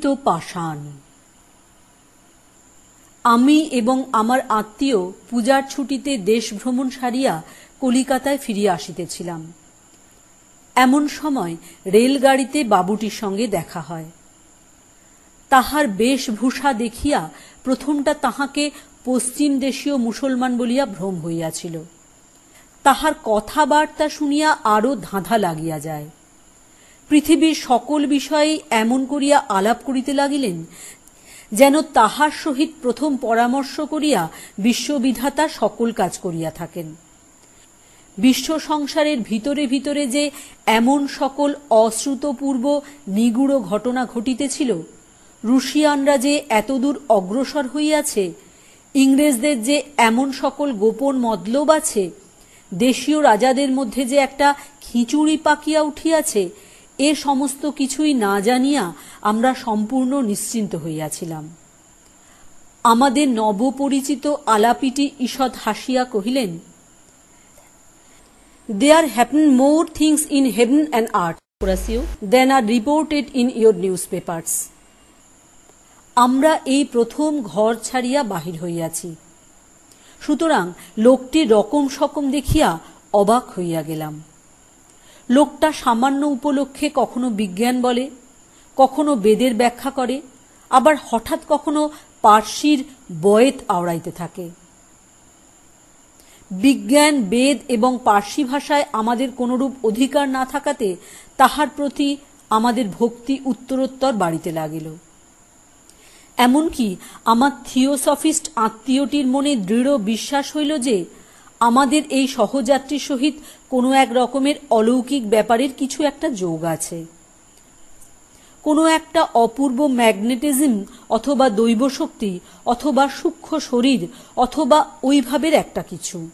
মুখরিত পাষাণ। আমি এবং আমার আত্মীয় পূজার ছুটিতে দেশ ভ্রমণ সারিয়া কলিকাতায় ফিরিয়া আসিতেছিলাম। এমন সময় রেলগাড়িতে বাবুটির সঙ্গে দেখা হয়। তাহার বেশভূষা দেখিয়া প্রথমটা তাহাকে পশ্চিম দেশীয় মুসলমান বলিয়া ভ্রম হইয়াছিল। তাহার কথাবার্তা শুনিয়া আরও ধাঁধা লাগিয়া যায়। পৃথিবীর সকল বিষয়েই এমন করিয়া আলাপ করিতে লাগিলেন যেন তাহার সহিত প্রথম পরামর্শ করিয়া বিশ্ববিধাতা সকল কাজ করিয়া থাকেন। বিশ্ব সংসারের ভিতরে ভিতরে যে এমন সকল অশ্রুতপূর্ব নিগূঢ় ঘটনা ঘটিতেছিল, রুশিয়ানরা যে এতদূর অগ্রসর হইয়াছে, ইংরেজদের যে এমন সকল গোপন মতলব আছে, দেশীয় রাজাদের মধ্যে যে একটা খিচুড়ি পাকিয়া উঠিয়াছে, এ সমস্ত কিছুই না জানিয়া আমরা সম্পূর্ণ নিশ্চিন্ত হইয়াছিলাম। আমাদের নবপরিচিত আলাপিটি ঈষৎ হাসিয়া কহিলেন, "There happen more things in heaven and earth, Horatio, than are reported in your newspapers." আমরা এই প্রথম ঘর ছাড়িয়া বাহির হইয়াছি, সুতরাং লোকটির রকম সকম দেখিয়া অবাক হইয়া গেলাম। লোকটা সামান্য উপলক্ষে কখনো বিজ্ঞান বলে, কখনো বেদের ব্যাখ্যা করে, আবার হঠাৎ কখনো পার্সির বয়েত আওড়াইতে থাকে। বিজ্ঞান, বেদ এবং পার্সি ভাষায় আমাদের কোনরূপ অধিকার না থাকাতে তাহার প্রতি আমাদের ভক্তি উত্তরোত্তর বাড়িতে লাগিল। এমনকি আমার থিওসফিস্ট আত্মীয়টির মনে দৃঢ় বিশ্বাস হইল যে আমাদের এই সহযাত্রীর সহিত কোনো এক রকমের অলৌকিক ব্যাপারের কিছু একটা যোগ আছে, কোনো একটা অপূর্ব ম্যাগনেটিজম অথবা দৈবশক্তি অথবা সূক্ষ্ম শরীর অথবা ওইভাবের একটা কিছু।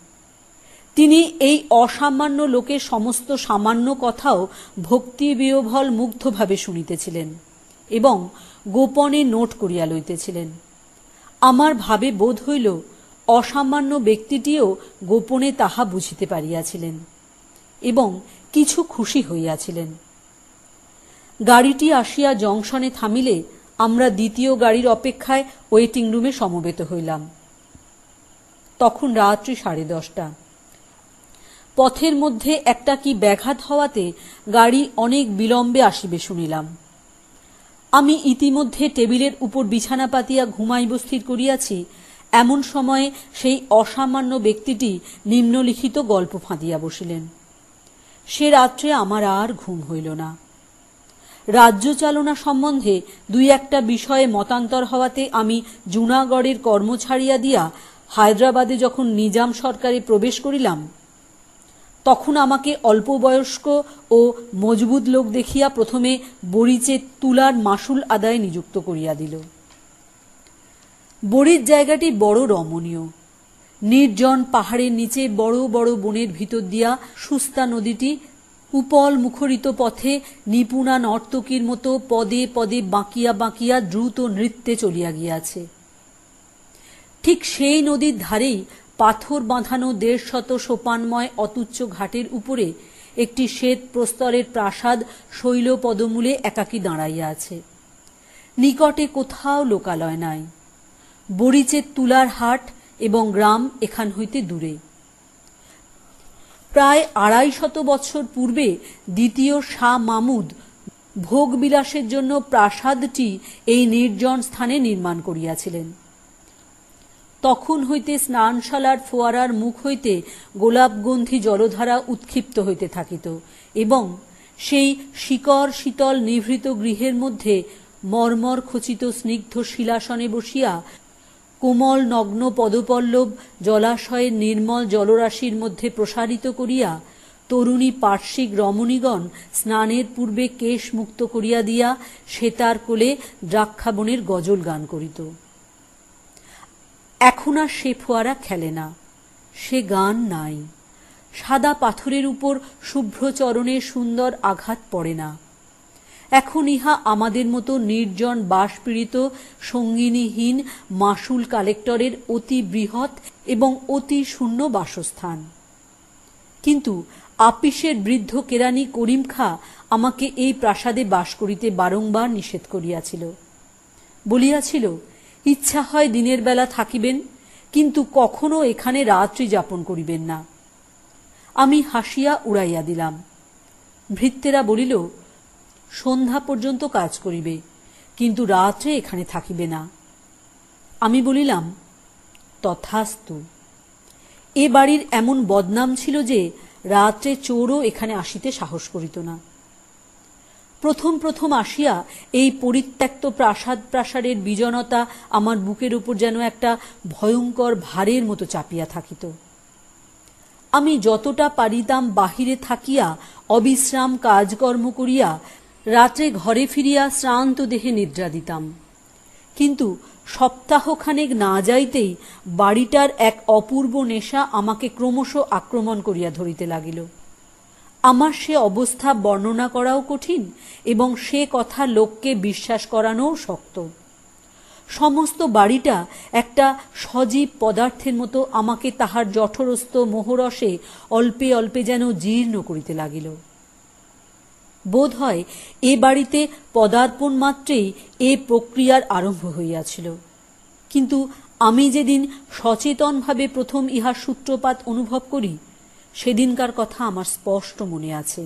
তিনি এই অসামান্য লোকের সমস্ত সামান্য কথাও ভক্তি বিহ্বল মুগ্ধভাবে শুনিতেছিলেন এবং গোপনে নোট করিয়া লইতেছিলেন। আমার ভাবে বোধ হইল অসামান্য ব্যক্তিটিও গোপনে তাহা বুঝিতে পারিয়াছিলেন এবং কিছু খুশি হইয়াছিলেন। গাড়িটি আসিয়া জংশনে থামিলে আমরা দ্বিতীয় গাড়ির অপেক্ষায় ওয়েটিং রুমে সমবেত হইলাম। তখন রাত্রি 10:30। পথের মধ্যে একটা কি ব্যাঘাত হওয়াতে গাড়ি অনেক বিলম্বে আসিবে শুনিলাম। আমি ইতিমধ্যে টেবিলের উপর বিছানা পাতিয়া ঘুমাইব স্থির করিয়াছি, এমন সময়ে সেই অসামান্য ব্যক্তিটি নিম্নলিখিত গল্প ফাঁদিয়া বসিলেন। সে রাত্রে আমার আর ঘুম হইল না। রাজ্য চালনা সম্বন্ধে দুই একটা বিষয়ে মতান্তর হওয়াতে আমি জুনাগড়ের কর্ম ছাড়িয়া দিয়া হায়দ্রাবাদে যখন নিজাম সরকারে প্রবেশ করিলাম, তখন আমাকে অল্প বয়স্ক ও মজবুত লোক দেখিয়া প্রথমে বড়িচে তুলার মাসুল আদায়ে নিযুক্ত করিয়া দিল। বড়ির জায়গাটি বড় রমণীয়। নির্জন পাহাড়ের নিচে বড় বড় বনের ভিতর দিয়া সুস্তা নদীটি উপল মুখরিত পথে নিপুণা নর্তকীর মতো পদে পদে বাঁকিয়া বাঁকিয়া দ্রুত নৃত্যে চলিয়া গিয়াছে। ঠিক সেই নদীর ধারেই পাথর বাঁধানো 150 সোপানময় অতুচ্চ ঘাটের উপরে একটি শ্বেত প্রস্তরের প্রাসাদ শৈল পদমূলে একাকী দাঁড়াইয়া আছে। নিকটে কোথাও লোকালয় নাই। বড়িচের তুলার হাট এবং গ্রাম এখান হইতে দূরে। প্রায় 250 বৎসর পূর্বে দ্বিতীয় শাহ মামুদ ভোগবিলাসের জন্য প্রাসাদটি এই নির্জন স্থানে নির্মাণ করিয়াছিলেন। তখন হইতে স্নানশালার ফোয়ারার মুখ হইতে গোলাপগন্ধি জলধারা উৎক্ষিপ্ত হইতে থাকিত এবং সেই শিকর শীতল নিভৃত গৃহের মধ্যে মর্মর খচিত স্নিগ্ধ শিলাসনে বসিয়া কোমল নগ্ন পদপল্লব জলাশয়ের নির্মল জলরাশির মধ্যে প্রসারিত করিয়া তরুণী পার্শ্বিক রমণীগণ স্নানের পূর্বে কেশ মুক্ত করিয়া দিয়া শ্বেতার কোলে দ্রাক্ষাবনের গজল গান করিত। এখন আর সে ফোয়ারা খেলে না, সে গান নাই। সাদা পাথরের উপর শুভ্র চরণের সুন্দর আঘাত পড়ে না। এখন ইহা আমাদের মতো নির্জন বাসপীড়িত সঙ্গিনীহীন মাসুল কালেক্টরের অতি বৃহৎ এবং অতি শূন্য বাসস্থান। কিন্তু আপিসের বৃদ্ধ কেরানি করিম খাঁ আমাকে এই প্রাসাদে বাস করিতে বারংবার নিষেধ করিয়াছিল। বলিয়াছিল, ইচ্ছা হয় দিনের বেলা থাকিবেন, কিন্তু কখনো এখানে রাত্রি যাপন করিবেন না। আমি হাসিয়া উড়াইয়া দিলাম। ভৃত্যেরা বলিল, সন্ধ্যা পর্যন্ত কাজ করিবে, কিন্তু রাত্রে এখানে থাকিবে না। আমি বলিলাম, তথাস্তু। এ বাড়ির এমন বদনাম ছিল যে রাত্রে চোরও এখানে আসিতে সাহস করিত না। প্রথম প্রথম আসিয়া এই পরিত্যক্ত প্রাসাদের বিজনতা আমার বুকের উপর যেন একটা ভয়ঙ্কর ভারের মতো চাপিয়া থাকিত। আমি যতটা পারিতাম বাহিরে থাকিয়া অবিশ্রাম কাজকর্ম করিয়া রাত্রে ঘরে ফিরিয়া শ্রান্ত দেহে নিদ্রা দিতাম, কিন্তু সপ্তাহখানেক না যাইতেই বাড়িটার এক অপূর্ব নেশা আমাকে ক্রমশ আক্রমণ করিয়া ধরিতে লাগিল। আমার সে অবস্থা বর্ণনা করাও কঠিন এবং সে কথা লোককে বিশ্বাস করানোও শক্ত। সমস্ত বাড়িটা একটা সজীব পদার্থের মতো আমাকে তাহার জঠরস্থ মোহরসে অল্পে অল্পে যেন জীর্ণ করিতে লাগিল। বোধ হয় এ বাড়িতে পদার্পণ মাত্রেই এ প্রক্রিয়ার আরম্ভ হইয়াছিল, কিন্তু আমি যেদিন সচেতনভাবে প্রথম ইহার সূত্রপাত অনুভব করি সেদিনকার কথা আমার স্পষ্ট মনে আছে।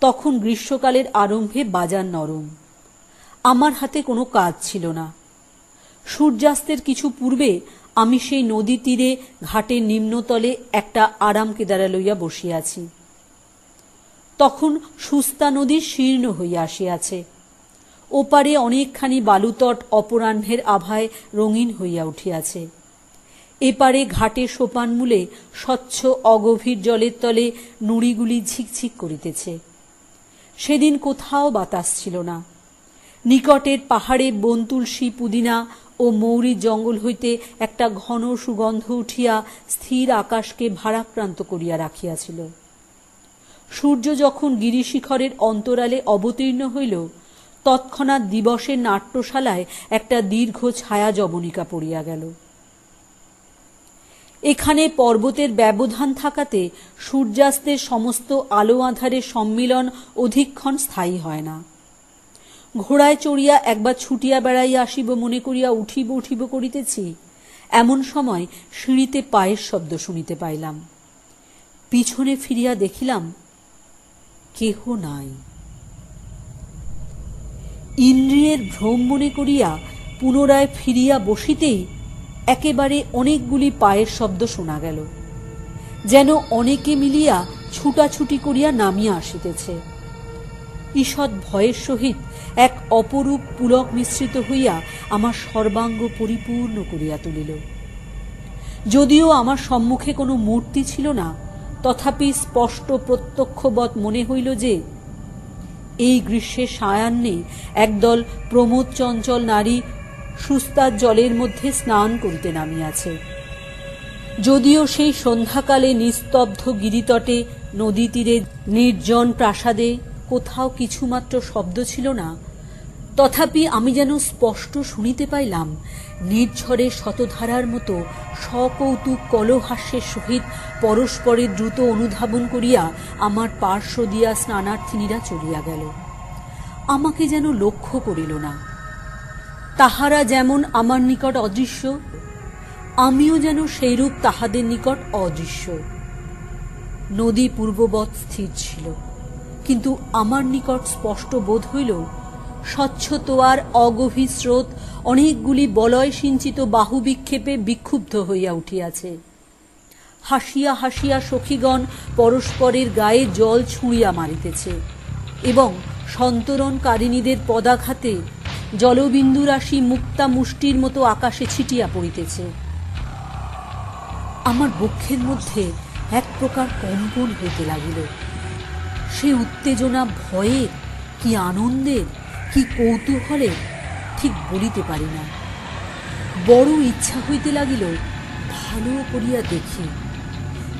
তখন গ্রীষ্মকালের আরম্ভে বাজার নরম। আমার হাতে কোনো কাজ ছিল না। সূর্যাস্তের কিছু পূর্বে আমি সেই নদী তীরে ঘাটের নিম্নতলে একটা আরাম কেদারা লইয়া বসিয়াছি। তখন সুস্তা নদী শীর্ণ হইয়া আসিয়াছে। ওপারে অনেকখানি বালুতট অপরাহ্নের আভায় রঙিন হইয়া উঠিয়াছে। এপারে ঘাটে সোপানমূলে স্বচ্ছ অগভীর জলের তলে নুড়িগুলি ঝিকঝিক করিতেছে। সেদিন কোথাও বাতাস ছিল না। নিকটের পাহাড়ে বনতুলসী, পুদিনা ও মৌরির জঙ্গল হইতে একটা ঘন সুগন্ধ উঠিয়া স্থির আকাশকে ভারাক্রান্ত করিয়া রাখিয়াছিল। সূর্য যখন গিরিশিখরের অন্তরালে অবতীর্ণ হইল, তৎক্ষণাৎ দিবসের নাট্যশালায় একটা দীর্ঘ ছায়া জবনিকা পড়িয়া গেল। এখানে পর্বতের ব্যবধান থাকাতে সূর্যাস্তের সমস্ত আলো আঁধারের সম্মিলন অধিকক্ষণ স্থায়ী হয় না। ঘোড়ায় চড়িয়া একবার ছুটিয়া বেড়াইয়া আসিব মনে করিয়া উঠিব উঠিব করিতেছি, এমন সময় সিঁড়িতে পায়ের শব্দ শুনিতে পাইলাম। পিছনে ফিরিয়া দেখিলাম কেহ নাই। ইন্দ্রিয়ের ভ্রম মনে করিয়া পুনরায় ফিরিয়া বসিতেই একেবারে অনেকগুলি পায়ের শব্দ শোনা গেল, যেন অনেকে মিলিয়া ছুটাছুটি করিয়া নামিয়া আসিতেছে। ঈষৎ ভয়ের সহিত এক অপরূপ পুলক মিশ্রিত হইয়া আমার সর্বাঙ্গ পরিপূর্ণ করিয়া তুলিল। যদিও আমার সম্মুখে কোনো মূর্তি ছিল না, তথাপি স্পষ্ট প্রত্যক্ষবৎ মনে হইল যে এই গ্রীষ্মের সায়াহ্নে একদল প্রমোদ চঞ্চল নারী সুস্তার জলের মধ্যে স্নান করিতে নামিয়াছে। যদিও সেই সন্ধ্যাকালে নিস্তব্ধ গিরিতটে, নদী তীরে, নির্জন প্রাসাদে কোথাও কিছুমাত্র শব্দ ছিল না, তথাপি আমি যেন স্পষ্ট শুনিতে পাইলাম নির্ঝরে শতধারার মতো সকৌতুক কলহাস্যের সহিত পরস্পরের দ্রুত অনুধাবন করিয়া আমার পার্শ্ব দিয়া স্নানার্থিনীরা চলিয়া গেল। আমাকে যেন লক্ষ্য করিল না। তাহারা যেমন আমার নিকট অদৃশ্য, আমিও যেন সেইরূপ তাহাদের নিকট অদৃশ্য। নদী পূর্ববৎ স্থির ছিল, কিন্তু আমার নিকট স্পষ্ট বোধ হইল স্বচ্ছ তোয়ার অগভীর স্রোত অনেকগুলি বলয় সিঞ্চিত বাহু বিক্ষেপে বিক্ষুব্ধ হইয়া উঠিয়াছে। হাসিয়া হাসিয়া সখীগণ পরস্পরের গায়ে জল ছুঁড়িয়া মারিতেছে এবং সন্তরণকারিণীদের পদাঘাতে জলবিন্দু রাশি মুক্তা মুষ্টির মতো আকাশে ছিটিয়া পড়িতেছে। আমার বক্ষের মধ্যে এক প্রকার কম্পন হইতে লাগিল। সে উত্তেজনা ভয়ের, কি আনন্দের, কি কৌতূহলের, ঠিক বলিতে পারি না। বড় ইচ্ছা হইতে লাগিল ভালো করিয়া দেখি,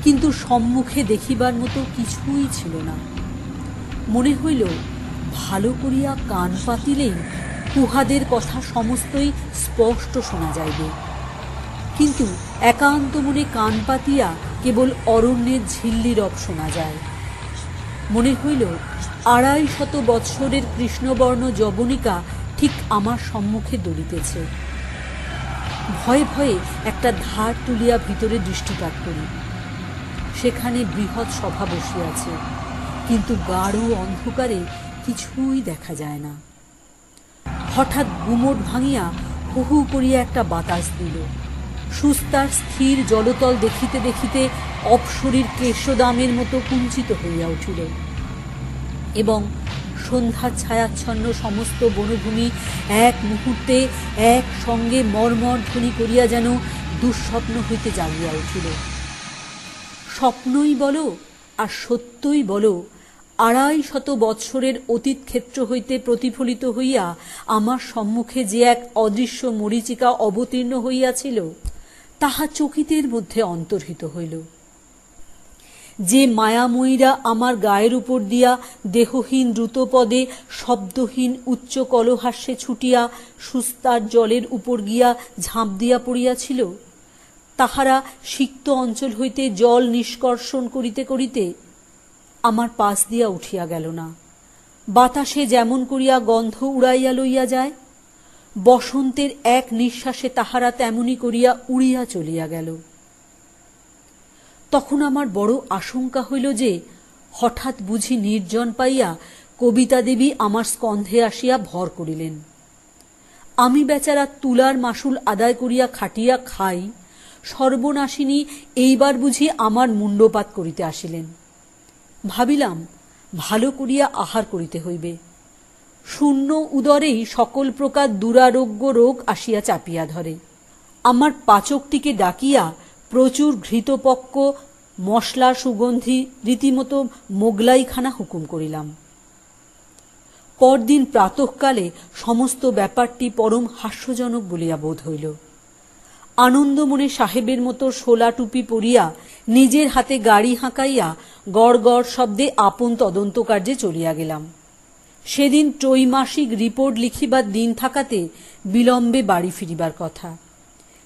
কিন্তু সম্মুখে দেখিবার মতো কিছুই ছিল না। মনে হইল ভালো করিয়া কান পাতিলেই উহাদের কথা সমস্তই স্পষ্ট শোনা যাইবে, কিন্তু একান্ত মনে কান পাতিয়া কেবল অরণ্যের ঝিল্লি রব শোনা যায়। মনে হইল 250 বৎসরের কৃষ্ণবর্ণ যবনিকা ঠিক আমার সম্মুখে দৌড়িতেছে। ভয়ে ভয়ে একটা ধার তুলিয়া ভিতরে দৃষ্টিপাত করি। সেখানে বৃহৎ সভা বসিয়াছে, কিন্তু গাঢ় অন্ধকারে কিছুই দেখা যায় না। হঠাৎ গুমট ভাঙিয়া হু হু করিয়া একটা বাতাস দিল। সুস্তার স্থির জলতল দেখিতে দেখিতে অপসরীর কেশদামের মতো কুঞ্চিত হইয়া উঠিল, এবং সন্ধ্যার ছায়াচ্ছন্ন সমস্ত বনভূমি এক মুহূর্তে এক সঙ্গে মর্মর ধ্বনি করিয়া যেন দুঃস্বপ্ন হইতে জাগিয়া উঠিল। স্বপ্নই বলো আর সত্যই বলো, ২৫০ বৎসরের অতীত ক্ষেত্র হইতে প্রতিফলিত হইয়া আমার সম্মুখে যে এক অদৃশ্য মরীচিকা অবতীর্ণ হইয়াছিল, তাহা চকিতের মধ্যে অন্তর্হিত হইল। যে মায়াময়ীরা আমার গায়ের উপর দিয়া দেহহীন দ্রুতপদে শব্দহীন উচ্চ কলহাস্যে ছুটিয়া সুস্তার জলের উপর গিয়া ঝাঁপ দিয়া পড়িয়াছিল, তাহারা সিক্ত অঞ্চল হইতে জল নিষ্কর্ষণ করিতে করিতে আমার পাশ দিয়া উঠিয়া গেল না। বাতাসে যেমন করিয়া গন্ধ উড়াইয়া লইয়া যায়, বসন্তের এক নিঃশ্বাসে তাহারা তেমনি করিয়া উড়িয়া চলিয়া গেল। তখন আমার বড় আশঙ্কা হইল যে হঠাৎ বুঝি নির্জন পাইয়া কবিতা দেবী আমার স্কন্ধে আসিয়া ভর করিলেন। আমি বেচারা তুলার মাসুল আদায় করিয়া খাটিয়া খাই, সর্বনাশিনী এইবার বুঝি আমার মুণ্ডপাত করিতে আসিলেন। ভাবিলাম ভালো করিয়া আহার করিতে হইবে। শূন্য উদরেই সকল প্রকার দুরারোগ্য রোগ আসিয়া চাপিয়া ধরে। আমার পাচকটিকে ডাকিয়া প্রচুর ঘৃতপক্ক মশলা সুগন্ধি রীতিমতো মোগলাইখানা হুকুম করিলাম। পরদিন প্রাতঃকালে সমস্ত ব্যাপারটি পরম হাস্যজনক বলিয়া বোধ হইল। আনন্দমনে সাহেবের মতো শোলা টুপি পরিয়া নিজের হাতে গাড়ি হাঁকাইয়া গড় গড় শব্দে আপন তদন্ত কার্যে চলিয়া গেলাম। সেদিন ত্রৈমাসিক রিপোর্ট লিখিবার দিন থাকাতে বিলম্বে বাড়ি ফিরিবার কথা,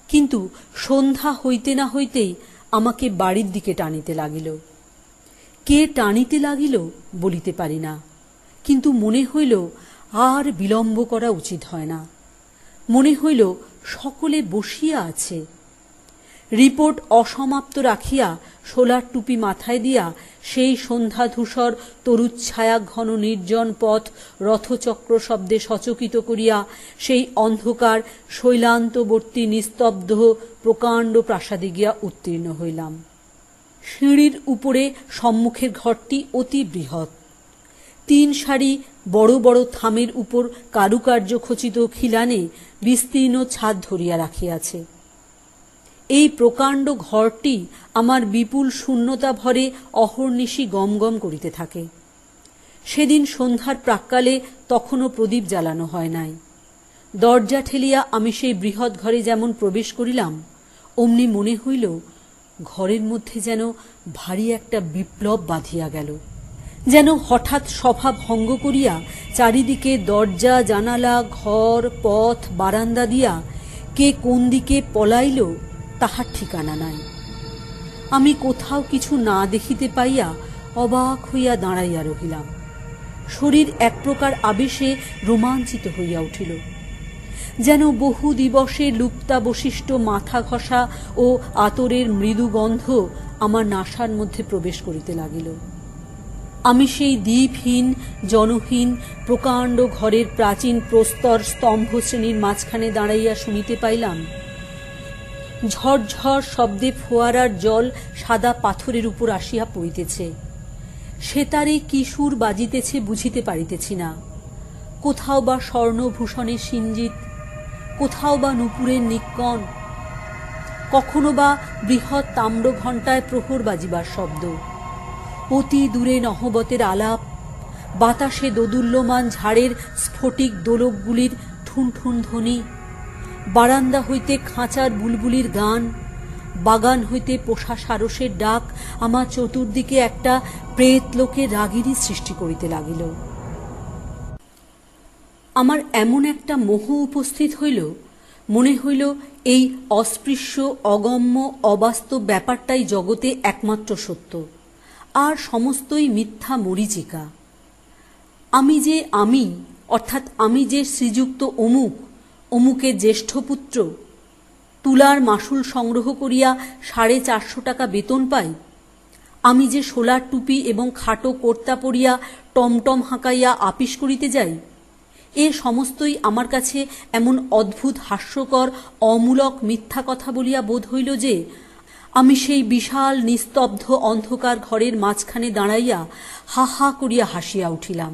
কিন্তু সন্ধ্যা হইতে না হইতেই আমাকে বাড়ির দিকে টানিতে লাগিল। কে টানিতে লাগিল বলিতে পারি না, কিন্তু মনে হইল আর বিলম্ব করা উচিত হয় না। মনে হইল সকলে বসিয়া আছে। রিপোর্ট অসমাপ্ত রাখিয়া শোলার টুপি মাথায় দিয়া সেই সন্ধ্যাধূসর তরুচ্ছায়া ঘন নির্জন পথ রথচক্র শব্দে সচকিত করিয়া সেই অন্ধকার শৈলান্তবর্তী নিস্তব্ধ প্রকাণ্ড প্রাসাদে গিয়া উত্তীর্ণ হইলাম। সিঁড়ির উপরে সম্মুখের ঘরটি অতি বৃহৎ। ৩ সারি বড় বড় থামের উপর কারুকার্য খচিত খিলানে বিস্তীর্ণ ছাদ ধরিয়া রাখিয়াছে। এই প্রকাণ্ড ঘরটি আমার বিপুল শূন্যতা ভরে অহর্নিশি গমগম করিতে থাকে। সেদিন সন্ধ্যার প্রাক্কালে তখনও প্রদীপ জ্বালানো হয় নাই। দরজা ঠেলিয়া আমি সেই বৃহৎ ঘরে যেমন প্রবেশ করিলাম, অমনি মনে হইল ঘরের মধ্যে যেন ভারী একটা বিপ্লব বাঁধিয়া গেল। যেন হঠাৎ সভা ভঙ্গ করিয়া চারিদিকে দরজা জানালা ঘর পথ বারান্দা দিয়া কে কোন দিকে পলাইল তাহার ঠিকানা নাই। আমি কোথাও কিছু না দেখিতে পাইয়া অবাক হইয়া দাঁড়াইয়া রহিলাম। শরীর এক প্রকার আবেশে রোমাঞ্চিত হইয়া উঠিল, যেন বহু দিবসে লুপ্তাবশিষ্ট মাথা ঘষা ও আতরের মৃদু গন্ধ আমার নাসার মধ্যে প্রবেশ করিতে লাগিল। আমি সেই দ্বীপহীন জনহীন প্রকাণ্ড ঘরের প্রাচীন প্রস্তর স্তম্ভ শ্রেণীর মাঝখানে দাঁড়াইয়া শুনিতে পাইলাম ঝরঝর শব্দে ফোয়ারার জল সাদা পাথরের উপর আসিয়া পড়িতেছে। সেতারে কি সুর বাজিতেছে বুঝিতে পারিতেছি না। কোথাও বা স্বর্ণভূষণের সিঞ্জিত, কোথাও বা নূপুরের নিক্কণ, কখনো বা বৃহৎ তাম্র ঘণ্টায় প্রহর বাজিবার শব্দ। অতি দূরে নহবতের আলাপ, বাতাসে দোদুল্যমান ঝাড়ের স্ফটিক দোলকগুলির ঠুনঠুন ধ্বনি, বারান্দা হইতে খাঁচার বুলবুলির গান, বাগান হইতে পোষা সারসের ডাক আমার চতুর্দিকে একটা প্রেত লোকের রাগিনী সৃষ্টি করিতে লাগিল। আমার এমন একটা মোহ উপস্থিত হইল, মনে হইল এই অস্পৃশ্য অগম্য অবাস্তব ব্যাপারটাই জগতে একমাত্র সত্য, আর সমস্তই মিথ্যা মরীচিকা। আমি যে আমি, অর্থাৎ আমি যে শ্রীযুক্ত অমুক অমুকের জ্যেষ্ঠ পুত্র, তুলার মাসুল সংগ্রহ করিয়া 450 টাকা বেতন পাই, আমি যে সোলার টুপি এবং খাটো কর্তা পরিয়া টমটম হাঁকাইয়া আপিস করিতে যাই, এ সমস্তই আমার কাছে এমন অদ্ভুত হাস্যকর অমূলক মিথ্যা কথা বলিয়া বোধ হইল যে আমি সেই বিশাল নিস্তব্ধ অন্ধকার ঘরের মাঝখানে দাঁড়াইয়া হা হা করিয়া হাসিয়া উঠিলাম।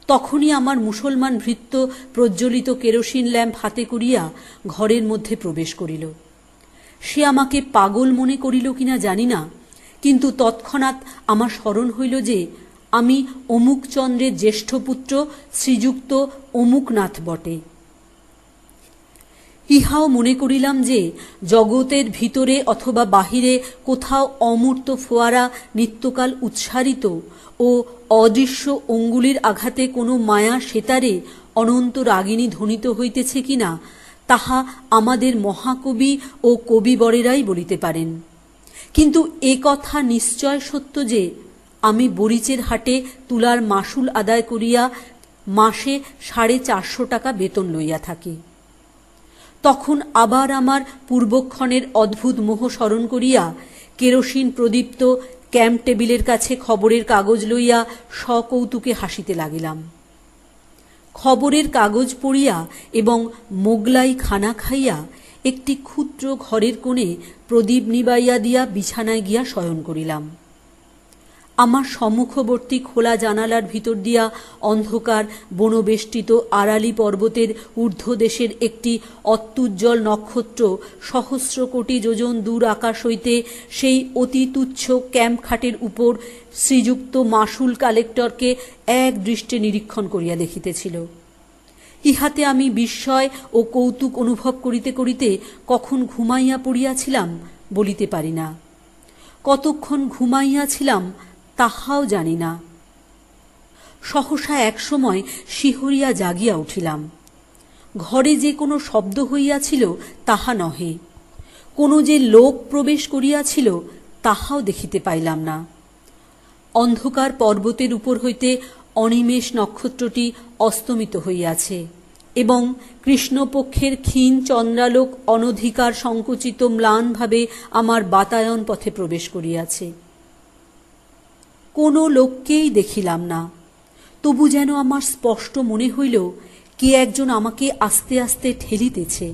তখনই আমার মুসলমান ভৃত্য প্রজ্বলিত কেরোসিন ল্যাম্প হাতে করিয়া ঘরের মধ্যে প্রবেশ করিল। সে আমাকে পাগল মনে করিল কিনা জানি না, কিন্তু তৎক্ষণাৎ আমার স্মরণ হইল যে আমি অমুকচন্দ্রের জ্যেষ্ঠ পুত্র শ্রীযুক্ত অমুকনাথ বটে। ইহাও মনে করিলাম যে জগতের ভিতরে অথবা বাহিরে কোথাও অমূর্ত ফোয়ারা নিত্যকাল উৎসারিত ও অদৃশ্য অঙ্গুলির আঘাতে কোনো মায়া সেতারে অনন্ত রাগিনী ধ্বনিত হইতেছে কিনা তাহা আমাদের মহাকবি ও কবিবরেরাই বলিতে পারেন। কিন্তু এ কথা নিশ্চয় সত্য যে আমি বরিচের হাটে তুলার মাসুল আদায় করিয়া মাসে 450 টাকা বেতন লইয়া থাকি। তখন আবার আমার পূর্বক্ষণের অদ্ভুত মোহ স্মরণ করিয়া কেরোসিন প্রদীপ্ত ক্যাম্প টেবিলের কাছে খবরের কাগজ লইয়া সকৌতুকে হাসিতে লাগিলাম। খবরের কাগজ পড়িয়া এবং মোগলাই খানা খাইয়া একটি ক্ষুদ্র ঘরের কোণে প্রদীপ নিবাইয়া দিয়া বিছানায় গিয়া শয়ন করিলাম। আমার সম্মুখবর্তী খোলা জানালার ভিতর দিয়া অন্ধকার বনবেষ্টিত আড়ালি পর্বতের ঊর্ধ্বদেশের একটি অত্যুজ্জ্বল নক্ষত্র সহস্র কোটি যোজন দূর আকাশ হইতে সেই অতি তুচ্ছ ক্যাম্প খাটের উপর শ্রীযুক্ত মাসুল কালেক্টরকে এক দৃষ্টে নিরীক্ষণ করিয়া দেখিতেছিল। ইহাতে আমি বিস্ময় ও কৌতুক অনুভব করিতে করিতে কখন ঘুমাইয়া পড়িয়াছিলাম বলিতে পারি না, কতক্ষণ ঘুমাইয়াছিলাম তাহাও জানি না। সহসা একসময় শিহরিয়া জাগিয়া উঠিলাম। ঘরে যে কোনো শব্দ হইয়াছিল তাহা নহে, কোনো যে লোক প্রবেশ করিয়াছিল তাহাও দেখিতে পাইলাম না। অন্ধকার পর্বতের উপর হইতে অনিমেষ নক্ষত্রটি অস্তমিত হইয়াছে এবং কৃষ্ণপক্ষের ক্ষীণ চন্দ্রালোক অনধিকার সংকুচিত ম্লানভাবে আমার বাতায়ন পথে প্রবেশ করিয়াছে। কোনো লোককেই দেখিলাম না, তবু যেন আমার স্পষ্ট মনে হইল কে একজন আমাকে আস্তে আস্তে ঠেলিতেছে।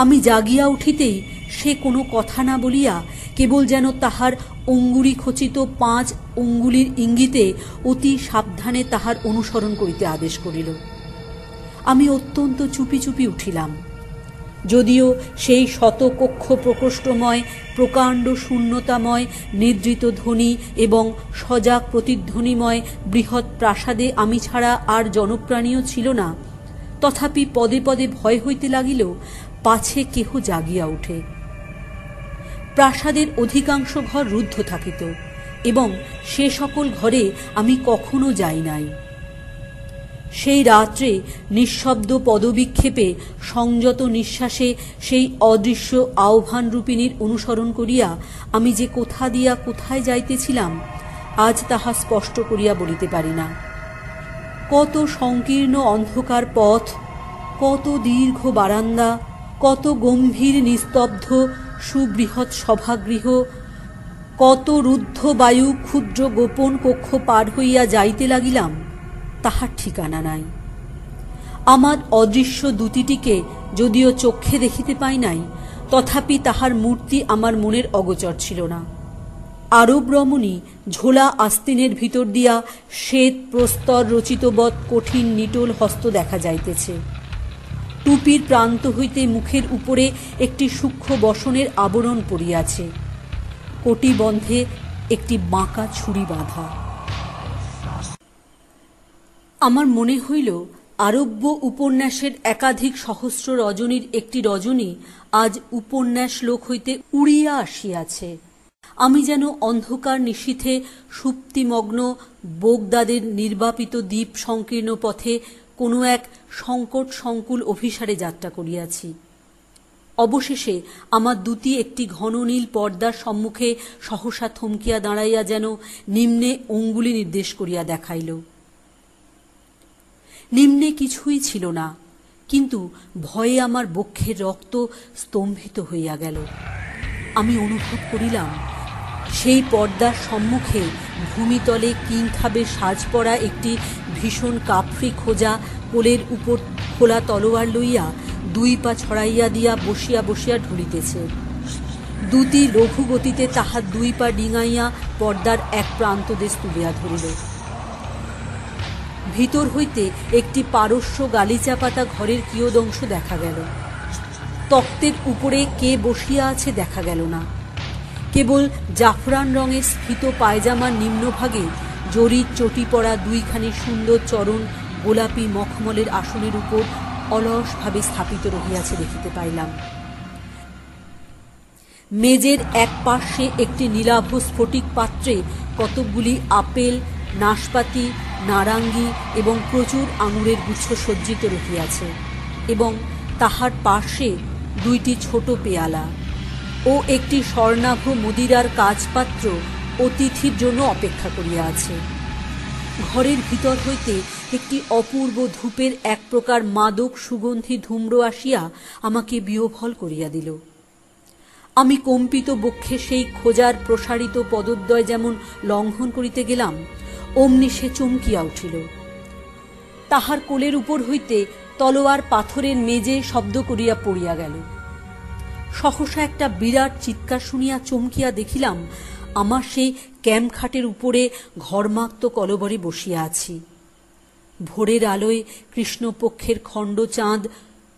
আমি জাগিয়া উঠিতেই সে কোনো কথা না বলিয়া কেবল যেন তাহার অঙ্গুলি খচিত 5 অঙ্গুলির ইঙ্গিতে অতি সাবধানে তাহার অনুসরণ করিতে আদেশ করিল। আমি অত্যন্ত চুপি চুপি উঠিলাম, যদিও সেই শতকক্ষ প্রকোষ্ঠময় প্রকাণ্ড শূন্যতাময় নিদ্রিত ধ্বনি এবং সজাগ প্রতিধ্বনিময় বৃহৎ প্রাসাদে আমি ছাড়া আর জনপ্রাণীও ছিল না, তথাপি পদে পদে ভয় হইতে লাগিল পাছে কেহ জাগিয়া উঠে। প্রাসাদের অধিকাংশ ঘর রুদ্ধ থাকিত এবং সে সকল ঘরে আমি কখনো যাই নাই। সেই রাত্রে নিঃশব্দ পদবিক্ষেপে সংযত নিঃশ্বাসে সেই অদৃশ্য আহ্বানরূপিণীর অনুসরণ করিয়া আমি যে কোথা দিয়া কোথায় যাইতেছিলাম আজ তাহা স্পষ্ট করিয়া বলিতে পারি না। কত সংকীর্ণ অন্ধকার পথ, কত দীর্ঘ বারান্দা, কত গম্ভীর নিস্তব্ধ সুবৃহৎ সভাগৃহ, কত রুদ্ধ বায়ু ক্ষুদ্র গোপন কক্ষ পার হইয়া যাইতে লাগিলাম তাহার ঠিকানা নাই। আমার অদৃশ্য দূতিটিকে যদিও চক্ষে দেখিতে পাই নাই, তথাপি তাহার মূর্তি আমার মনের অগোচর ছিল না। আরব রমণী ঝোলা আস্তিনের ভিতর দিয়া শ্বেত প্রস্তর রচিতবৎ কঠিন নিটোল হস্ত দেখা যাইতেছে। টুপির প্রান্ত হইতে মুখের উপরে একটি সূক্ষ্ম বসনের আবরণ পড়িয়াছে, কটিবন্ধে একটি বাঁকা ছুরি বাঁধা। আমার মনে হইল আরব্য উপন্যাসের একাধিক সহস্র রজনীর একটি রজনী আজ উপন্যাস লোক হইতে উড়িয়া আসিয়াছে। আমি যেন অন্ধকার নিশীথে সুপ্তিমগ্ন বোগদাদের নির্বাপিত দ্বীপ সংকীর্ণ পথে কোনো এক সংকট সংকুল অভিসারে যাত্রা করিয়াছি। অবশেষে আমার দুটি একটি ঘন নীল পর্দার সম্মুখে সহসা থমকিয়া দাঁড়াইয়া যেন নিম্নে অঙ্গুলি নির্দেশ করিয়া দেখাইল। নিম্নে কিছুই ছিল না, কিন্তু ভয়ে আমার বক্ষের রক্ত স্তম্ভিত হইয়া গেল। আমি অনুভব করিলাম সেই পর্দার সম্মুখে ভূমিতলে কিংখাবে সাজ পড়া একটি ভীষণ কাফরি খোঁজা কোলের উপর খোলা তলোয়ার লইয়া 2 পা ছড়াইয়া দিয়া বসিয়া বসিয়া ঢুলিতেছে। দুটি লঘু গতিতে তাহার 2 পা ডিঙাইয়া পর্দার এক প্রান্তদেশ তুলিয়া ধরিল। ভিতর হইতে একটি পারস্য গালিচা পাতা ঘরের কিয়দংশ দেখা গেল। তক্তের উপরে কে বসিয়া আছে দেখা গেল না, কেবল জাফরান রঙের স্ফীত পায়জামার নিম্নভাগে জরির চটি পড়া 2খানি সুন্দর চরণ গোলাপি মখমলের আসনের উপর অলসভাবে স্থাপিত রহিয়াছে দেখিতে পাইলাম। মেজের এক পার্শ্বে একটি নীলাভ স্ফটিক পাত্রে কতকগুলি আপেল, নাশপাতি, নারাঙ্গি এবং প্রচুর আঙুরের গুচ্ছ সজ্জিত রহিয়াছে, এবং তাহার পার্শ্বে 2টি ছোট পেয়ালা ও একটি স্বর্ণাভ মদিরার কাচপাত্র অতিথির জন্য অপেক্ষা করিয়া আছে। ঘরের ভিতর হইতে একটি অপূর্ব ধূপের এক প্রকার মাদক সুগন্ধি ধূম্র আসিয়া আমাকে বিহ্বল করিয়া দিল। আমি কম্পিত বক্ষে সেই খোঁজার প্রসারিত পদদ্বয় যেমন লঙ্ঘন করিতে গেলাম, অমনি সে চমকিয়া উঠিল। তাহার কোলের উপর হইতে তলোয়ার পাথরের মেজে শব্দ করিয়া পড়িয়া গেল। সহসা একটা বিরাট চিৎকার শুনিয়া চমকিয়া দেখিলাম আমার সেই ক্যাম্পখাটের উপরে ঘর্মাক্ত কলবরে বসিয়া আছি। ভোরের আলোয় কৃষ্ণপক্ষের খণ্ড চাঁদ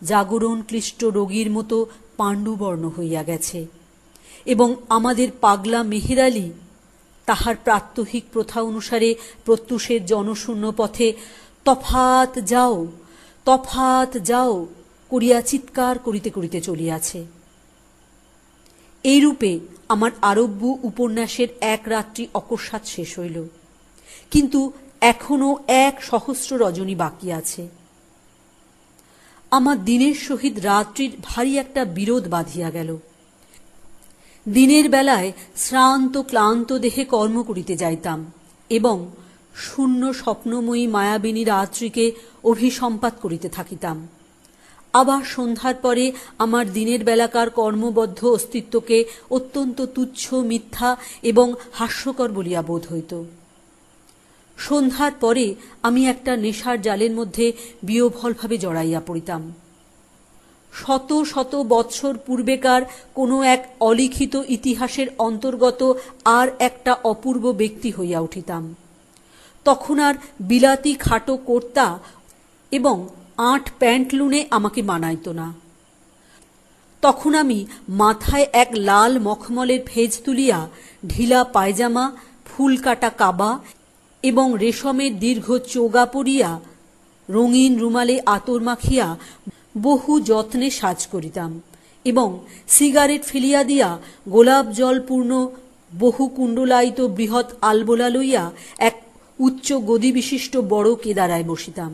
জাগরণ ক্লিষ্ট রোগীর মতো পাণ্ডুবর্ণ হইয়া গেছে, এবং আমাদের পাগলা মেহের আলী তাহার প্রাত্যহিক প্রথা অনুসারে প্রত্যুষের জনশূন্য পথে তফাত যাও, তফাত যাও করিয়া চিৎকার করিতে করিতে চলিয়াছে। এইরূপে আমার আরব্য উপন্যাসের 1 রাত্রি অকস্মাৎ শেষ হইল, কিন্তু এখনো 1,000 রজনী বাকি আছে। আমার দিনের সহিত রাত্রির ভারী একটা বিরোধ বাঁধিয়া গেল। দিনের বেলায় শ্রান্ত ক্লান্ত দেহে কর্ম করিতে যাইতাম এবং শূন্য স্বপ্নময়ী মায়াবিনী রাত্রিকে অভিসম্পাত করিতে থাকিতাম। আবার সন্ধ্যার পরে আমার দিনের বেলাকার কর্মবদ্ধ অস্তিত্বকে অত্যন্ত তুচ্ছ, মিথ্যা এবং হাস্যকর বলিয়া বোধ হইত। সন্ধ্যার পরে আমি একটা নেশার জালের মধ্যে বিহ্বলভাবে জড়াইয়া পড়িতাম। শত শত বৎসর পূর্বেকার কোনো এক অলিখিত ইতিহাসের অন্তর্গত আর একটা অপূর্ব ব্যক্তি হইয়া উঠিতাম। তখন আর বিলাতি খাটো কর্তা এবং 8 প্যান্টলুনে আমাকে মানাইত না। তখন আমি মাথায় এক লাল মখমলের ফেজ তুলিয়া, ঢিলা পায়জামা, ফুল কাটা কাবা এবং রেশমের দীর্ঘ চোগা পরিয়া, রঙিন রুমালে আতর মাখিয়া বহু যত্নে সাজ করিতাম এবং সিগারেট ফেলিয়া দিয়া গোলাপ জল পূর্ণ বহু কুণ্ডলায়িত বৃহৎ আলবোলা লইয়া এক উচ্চ গদি বিশিষ্ট বড় কেদারায় বসিতাম,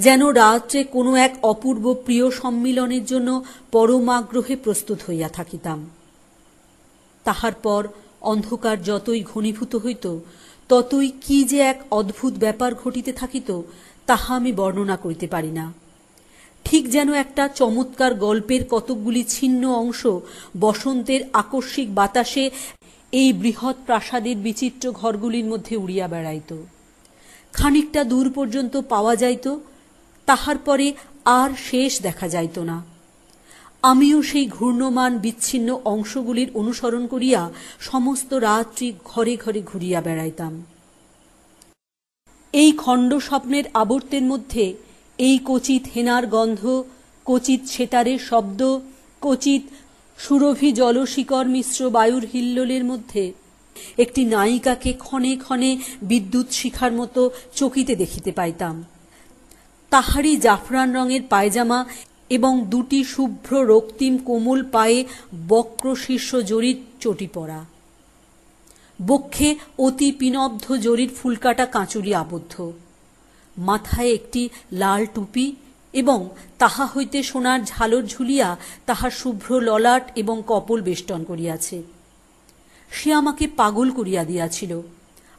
যেন রাত্রে কোনো এক অপূর্ব প্রিয় সম্মিলনের জন্য পরমাগ্রহে প্রস্তুত হইয়া থাকিতাম। তাহার পর অন্ধকার যতই ঘনীভূত হইত, ততই কি যে এক অদ্ভুত ব্যাপার ঘটিতে থাকিত, তাহা আমি বর্ণনা করিতে পারি না। ঠিক যেন একটা চমৎকার গল্পের কতকগুলি ছিন্ন অংশ বসন্তের আকস্মিক বাতাসে এই বৃহৎ প্রাসাদের বিচিত্র ঘরগুলির মধ্যে উড়িয়া বেড়াইত। খানিকটা দূর পর্যন্ত পাওয়া যাইত, তাহার পরে আর শেষ দেখা যাইত না। আমিও সেই ঘূর্ণমান বিচ্ছিন্ন অংশগুলির অনুসরণ করিয়া সমস্ত রাত্রি ঘরে ঘরে ঘুরিয়া বেড়াইতাম। এই খণ্ড স্বপ্নের আবর্তের মধ্যে এই কচিত হেনার গন্ধ, কচিত সেতারের শব্দ, কচিত সুরভি জলশিকর মিশ্র বায়ুর হিল্লোলের মধ্যে একটি নায়িকাকে ক্ষণে ক্ষণে বিদ্যুৎ শিখার মতো চকিতে দেখিতে পাইতাম। তাহারই জাফরান রঙের পায়জামা এবং 2টি শুভ্র রক্তিম কোমল পায়ে বক্র শীর্ষ জরির চটি পরা, বক্ষে অতি পিনব্ধ জরির ফুলকাটা কাঁচুলি আবদ্ধ, মাথায় একটি লাল টুপি এবং তাহা হইতে সোনার ঝালর ঝুলিয়া তাহার শুভ্র ললাট এবং কপল বেষ্টন করিয়াছে। সে আমাকে পাগল করিয়া দিয়াছিল।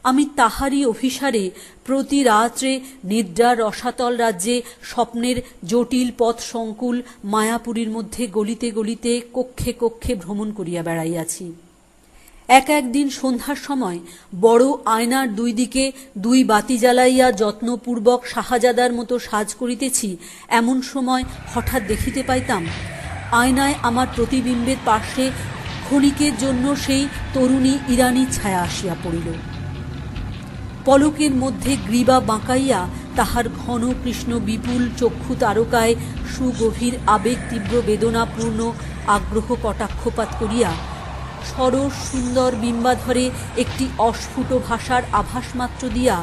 আমি তাহারই অভিসারে প্রতি রাত্রে নিদ্রার রসাতল রাজ্যে স্বপ্নের জটিল পথ সংকুল মায়াপুরীর মধ্যে গলিতে গলিতে কক্ষে কক্ষে ভ্রমণ করিয়া বেড়াইয়াছি। একদিন সন্ধ্যার সময় বড় আয়নার দুই দিকে দুই বাতি জ্বালাইয়া যত্নপূর্বক শাহজাদার মতো সাজ করিতেছি, এমন সময় হঠাৎ দেখিতে পাইতাম আয়নায় আমার প্রতিবিম্বের পার্শ্বে ক্ষণিকের জন্য সেই তরুণী ইরানী ছায়া আসিয়া পড়িল। পলকের মধ্যে গ্রীবা বাঁকাইয়া তাহার ঘন কৃষ্ণ বিপুল চক্ষু তারকায় সুগভীর আবেগ তীব্র বেদনাপূর্ণ আগ্রহ কটাক্ষপাত করিয়া সরস সুন্দর বিম্বাধরে একটি অস্ফুট ভাষার আভাস মাত্র দিয়া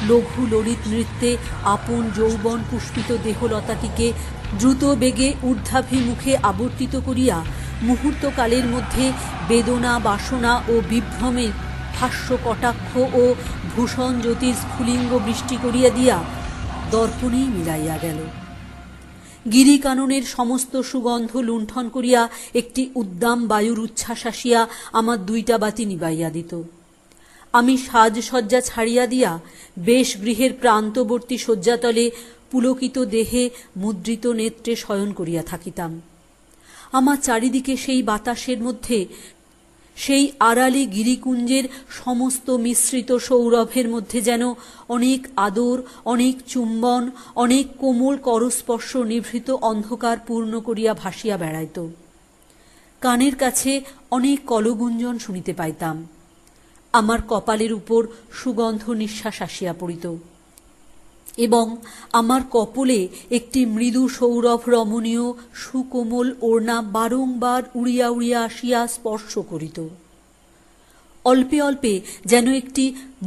লঘু ললিত নৃত্যে আপন যৌবন পুষ্পিত দেহলতাটিকে দ্রুত বেগে ঊর্ধ্বাভিমুখে আবর্তিত করিয়া মুহূর্তকালের মধ্যে বেদনা বাসনা ও বিভ্রমে হাস্য কটাক্ষ ও ভূষণ জ্যোতির স্ফুলিঙ্গ বৃষ্টি করিয়া দিয়া দর্পণেই মিলাইয়া গেল। গিরিকাননের সমস্ত সুগন্ধ লুণ্ঠন করিয়া একটি উদ্দাম বায়ুর উচ্ছ্বাস আসিয়া আমার দুইটা বাতি নিবাইয়া দিত। আমি সাজসজ্জা ছাড়িয়া দিয়া বেশ গৃহের প্রান্তবর্তী শয্যাতলে পুলকিত দেহে মুদ্রিত নেত্রে শয়ন করিয়া থাকিতাম। আমার চারিদিকে সেই বাতাসের মধ্যে, সেই আড়ালে গিরিকুঞ্জের সমস্ত মিশ্রিত সৌরভের মধ্যে যেন অনেক আদর, অনেক চুম্বন, অনেক কোমল করস্পর্শ নিভৃত অন্ধকার পূর্ণ করিয়া ভাসিয়া বেড়াইত। কানের কাছে অনেক কলগুঞ্জন শুনিতে পাইতাম। আমার কপালের উপর সুগন্ধ নিঃশ্বাস আসিয়া পড়িত এবং আমার কপলে একটি মৃদু সৌরভ রমণীয় সুকোমল ওড়না বারংবার উড়িয়া উড়িয়া আসিয়া স্পর্শ করিত। অল্পে অল্পে যেন একটি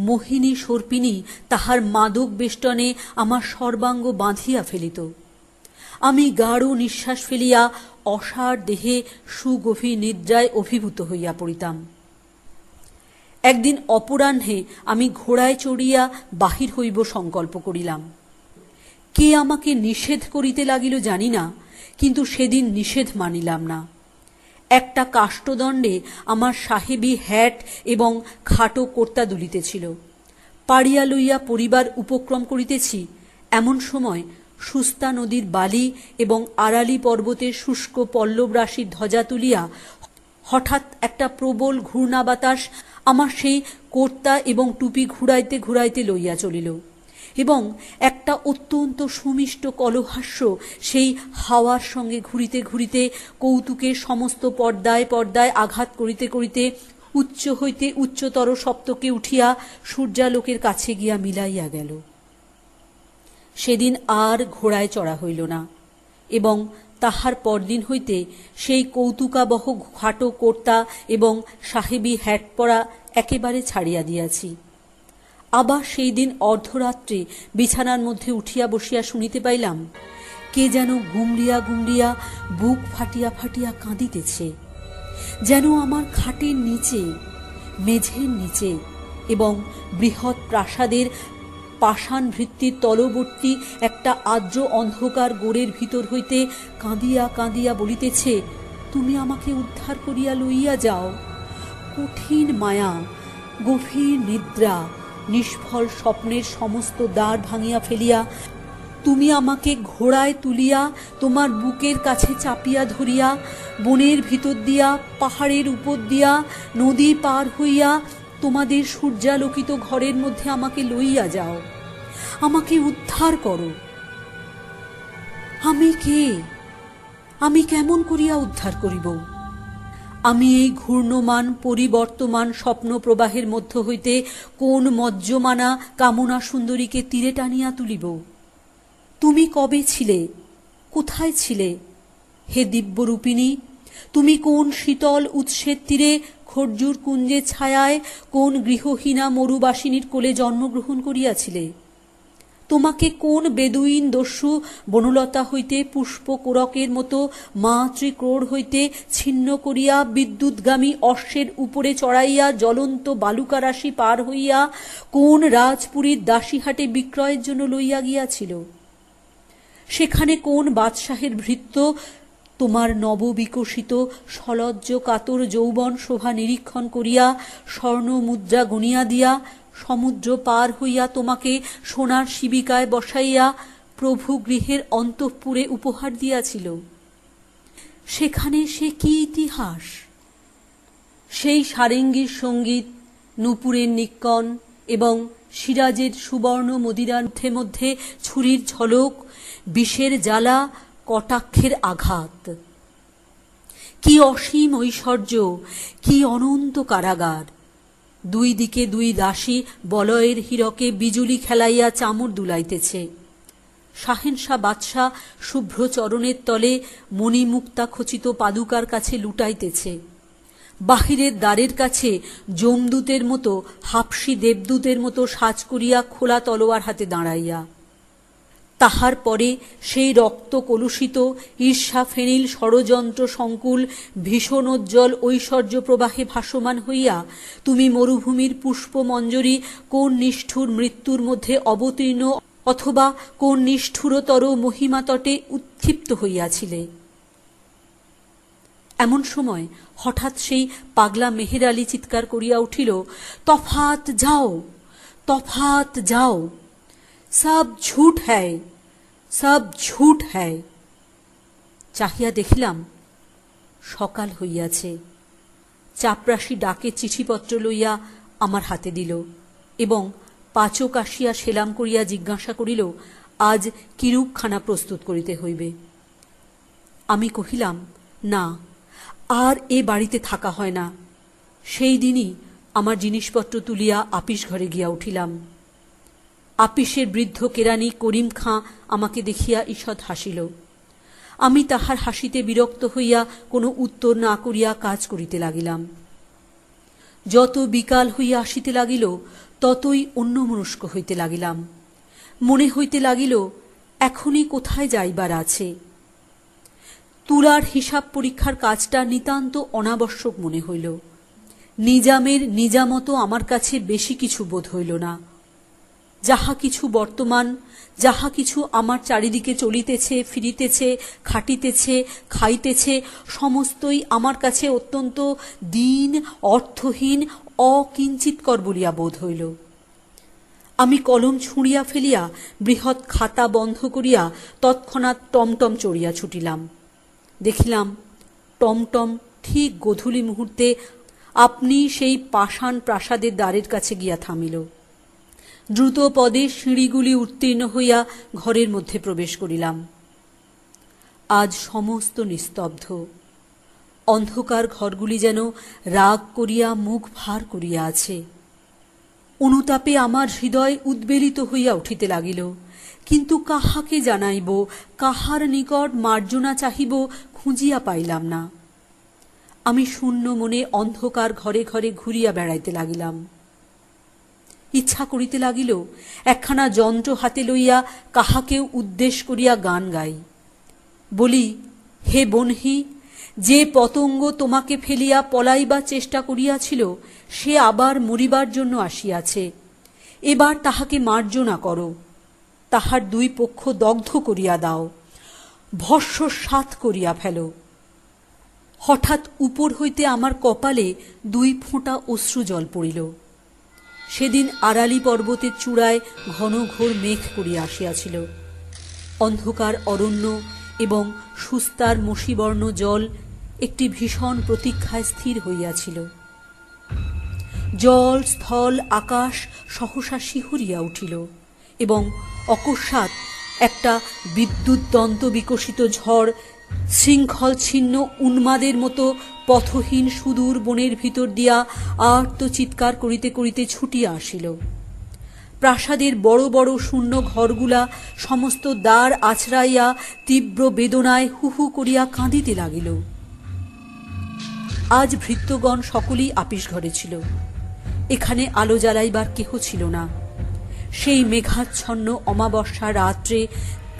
মোহিনী সর্পিনী তাহার মাদক বেষ্টনে আমার সর্বাঙ্গ বাঁধিয়া ফেলিত। আমি গাঢ় নিঃশ্বাস ফেলিয়া অসার দেহে সুগভীর নিদ্রায় অভিভূত হইয়া পড়িতাম। একদিন অপরাহ্নে আমি ঘোড়ায় চড়িয়া বাহির হইব সংকল্প করিলাম। কে আমাকে নিষেধ করিতে লাগিল জানি না, কিন্তু সেদিন নিষেধ মানিলাম না। একটা কাষ্ঠদণ্ডে আমার সাহেবী হ্যাট এবং খাটো কর্তা দুলিতেছিল। পাড়িয়া লইয়া পরিবার উপক্রম করিতেছি, এমন সময় সুস্তা নদীর বালি এবং আড়ালি পর্বতের শুষ্ক পল্লবরাশির ধ্বজা তুলিয়া হঠাৎ একটা প্রবল ঘূর্ণা বাতাস আমার সেই কর্তা এবং টুপি ঘুরাইতে ঘুরাইতে লইয়া চলিল এবং একটা অত্যন্ত সুমিষ্ট কলহাস্য সেই হাওয়ার সঙ্গে ঘুরিতে ঘুরিতে কৌতুকের সমস্ত পর্দায় পর্দায় আঘাত করিতে করিতে উচ্চ হইতে উচ্চতর সপ্তকে উঠিয়া সূর্যালোকের কাছে গিয়া মিলাইয়া গেল। সেদিন আর ঘোড়ায় চড়া হইল না এবং তাহার পরদিন হইতে সেই কৌতুকাবহ খাটো কর্তা এবং সাহেবী হ্যাট পরা একেবারে ছাড়িয়া দিয়াছি। আবার সেই দিন অর্ধরাত্রে বিছানার মধ্যে উঠিয়া বসিয়া শুনিতে পাইলাম কে যেন গুমরিয়া গুমরিয়া বুক ফাটিয়া ফাটিয়া কাঁদিতেছে, যেন আমার খাটের নিচে, মেঝের নিচে এবং বৃহৎ প্রাসাদের পাষাণ ভিত্তির তলবর্তী একটা আর্দ্র অন্ধকার গোড়ের ভিতর হইতে কাঁদিয়া কাঁদিয়া বলিতেছে, তুমি আমাকে উদ্ধার করিয়া লইয়া যাও। কঠিন মায়া, গভীর নিদ্রা, নিষ্ফল স্বপ্নের সমস্ত দ্বার ভাঙিয়া ফেলিয়া তুমি আমাকে ঘোড়ায় তুলিয়া তোমার বুকের কাছে চাপিয়া ধরিয়া বনের ভিতর দিয়া, পাহাড়ের উপর দিয়া, নদী পার হইয়া তোমাদের সূর্যালোকিত ঘরের মধ্যে আমাকে লইয়া যাও। আমাকে উদ্ধার করো। আমি কে? আমি কেমন করিয়া উদ্ধার করিব? আমি এই ঘূর্ণমান পরিবর্তমান স্বপ্ন প্রবাহের মধ্য হইতে কোন মজ্জমানা কামনা সুন্দরীকে তীরে টানিয়া তুলিব? তুমি কবে ছিলে? কোথায় ছিলে? হে দিব্যরূপিণী, তুমি কোন শীতল উৎসের তীরে খর্জুর কুঞ্জের ছায়ায় কোন গৃহহীনা মরুবাসিনীর কোলে জন্মগ্রহণ করিয়াছিলে? তোমাকে কোন বেদুইন দস্যু বনলতা হইতে পুষ্প কোরকের মতো মাতৃক্রোড় হইতে ছিন্ন করিয়া বিদ্যুৎগামী অশ্বের উপরে চড়াইয়া জ্বলন্ত বালুকারাশি পার হইয়া কোন রাজপুরীর দাসীহাটে বিক্রয়ের জন্য লইয়া গিয়াছিল? সেখানে কোন বাদশাহের ভৃত্য তোমার নববিকশিত সলজ্জ কাতর যৌবন শোভা নিরীক্ষণ করিয়া স্বর্ণ মুদ্রা গণিয়া দিয়া সমুদ্র পার হইয়া তোমাকে সোনার শিবিকায় বসাইয়া প্রভু গৃহের অন্তঃপুরে উপহার দিয়াছিল। সেখানে সে কি ইতিহাস! সেই সারেঙ্গীর সঙ্গীত, নূপুরের নিক্কণ এবং সিরাজের সুবর্ণ মদিরার মধ্যে মধ্যে ছুরির ঝলক, বিষের জ্বালা, কটাক্ষের আঘাত। কি অসীম ঐশ্বর্য, কি অনন্ত কারাগার! দুই দিকে দুই দাসী বলয়ের হীরকে বিজুলি খেলাইয়া চামড় দুলাইতেছে। শাহেনশা বাদশাহ শুভ্র চরণের তলে মণিমুক্তা খচিত পাদুকার কাছে লুটাইতেছে। বাহিরের দ্বারের কাছে যমদূতের মতো, হাপসি দেবদূতের মতো সাজ করিয়া খোলা তলোয়ার হাতে দাঁড়াইয়া। তাহার পরে সেই রক্ত কলুষিত ঈর্ষা ফেনিল ষড়যন্ত্র সংকুল ভীষণোজ্জ্বল ঐশ্বর্য প্রবাহে ভাসমান হইয়া তুমি মরুভূমির পুষ্পমঞ্জরী কোন নিষ্ঠুর মৃত্যুর মধ্যে অবতীর্ণ অথবা কোন নিষ্ঠুরতর মহিমাতটে উৎক্ষিপ্ত হইয়াছিলে। এমন সময় হঠাৎ সেই পাগলা মেহের আলী চিৎকার করিয়া উঠিল, তফাত যাও, তফাত যাও, সব ঝুট হ্যায়, সব ঝুট হ্যায়। চাহিয়া দেখিলাম সকাল হইয়াছে। চাপরাশি ডাকে চিঠিপত্র লইয়া আমার হাতে দিল এবং পাচক আসিয়া সেলাম করিয়া জিজ্ঞাসা করিল, আজ কিরূপখানা প্রস্তুত করিতে হইবে। আমি কহিলাম, না, আর এ বাড়িতে থাকা হয় না। সেই দিনই আমার জিনিসপত্র তুলিয়া আপিস ঘরে গিয়া উঠিলাম। আপিসের বৃদ্ধ কেরানি করিম খাঁ আমাকে দেখিয়া ঈষৎ হাসিল। আমি তাহার হাসিতে বিরক্ত হইয়া কোনো উত্তর না করিয়া কাজ করিতে লাগিলাম। যত বিকাল হইয়া আসিতে লাগিল ততই অন্যমনস্ক হইতে লাগিলাম। মনে হইতে লাগিল এখনই কোথায় যাইবার আছে। তুলার হিসাব পরীক্ষার কাজটা নিতান্ত অনাবশ্যক মনে হইল। নিজামের নিজামত আমার কাছে বেশি কিছু বোধ হইল না। যাহা কিছু বর্তমান, যাহা কিছু আমার চারিদিকে চলিতেছে, ফিরিতেছে, খাটিতেছে, খাইতেছে, সমস্তই আমার কাছে অত্যন্ত দীন, অর্থহীন, অকিঞ্চিৎকর বলিয়া বোধ হইল। আমি কলম ছুঁড়িয়া ফেলিয়া বৃহৎ খাতা বন্ধ করিয়া তৎক্ষণাৎ টমটম চড়িয়া ছুটিলাম। দেখিলাম টমটম ঠিক গোধূলি মুহূর্তে আপনি সেই পাষাণ প্রাসাদের দ্বারের কাছে গিয়া থামিল। দ্রুত পদে সিঁড়িগুলি উত্তীর্ণ হইয়া ঘরের মধ্যে প্রবেশ করিলাম। আজ সমস্ত নিস্তব্ধ। অন্ধকার ঘরগুলি যেন রাগ করিয়া মুখ ভার করিয়া আছে। অনুতাপে আমার হৃদয় উদ্বেলিত হইয়া উঠিতে লাগিল। কিন্তু কাহাকে জানাইব, কাহার নিকট মার্জনা চাহিব, খুঁজিয়া পাইলাম না। আমি শূন্য মনে অন্ধকার ঘরে ঘরে ঘুরিয়া বেড়াইতে লাগিলাম। ইচ্ছা করিতে লাগিল একখানা যন্ত্র হাতে লইয়া কাহাকেও উদ্দেশ করিয়া গান গাই। বলি, হে বনহি, যে পতঙ্গ তোমাকে ফেলিয়া পলাইবার চেষ্টা করিয়াছিল সে আবার মরিবার জন্য আসিয়াছে। এবার তাহাকে মার্জনা করো, তাহার দুই পক্ষ দগ্ধ করিয়া দাও, ভস্মসাৎ করিয়া ফেল। হঠাৎ উপর হইতে আমার কপালে দুই ফোঁটা অশ্রু জল পড়িল। সেদিন আড়ালি পর্বতের চূড়ায় ঘন ঘোর মেঘ করিয়া আসিয়াছিল। অন্ধকার অরণ্য এবং সুস্তার মসীবর্ণ জল একটি ভীষণ প্রতীক্ষায় স্থির হইয়াছিল। জল, স্থল, আকাশ সহসা শিহরিয়া উঠিল এবং অকস্মাৎ একটা বিদ্যুৎ দন্ত বিকশিত ঝড় শৃঙ্খল ছিন্ন উন্মাদের মতো পথহীন সুদূর বনের ভিতর দিয়া আর্ত চিৎকার করিতে করিতে ছুটিয়া আসিল। প্রাসাদের বড় বড় শূন্য ঘরগুলা সমস্ত দ্বার আছড়াইয়া তীব্র বেদনায় হু হু করিয়া কাঁদিতে লাগিল। আজ ভৃত্যগণ সকলেই আপিস ঘরে ছিল। এখানে আলো জ্বালাইবার কেহ ছিল না। সেই মেঘাচ্ছন্ন অমাবস্যা রাত্রে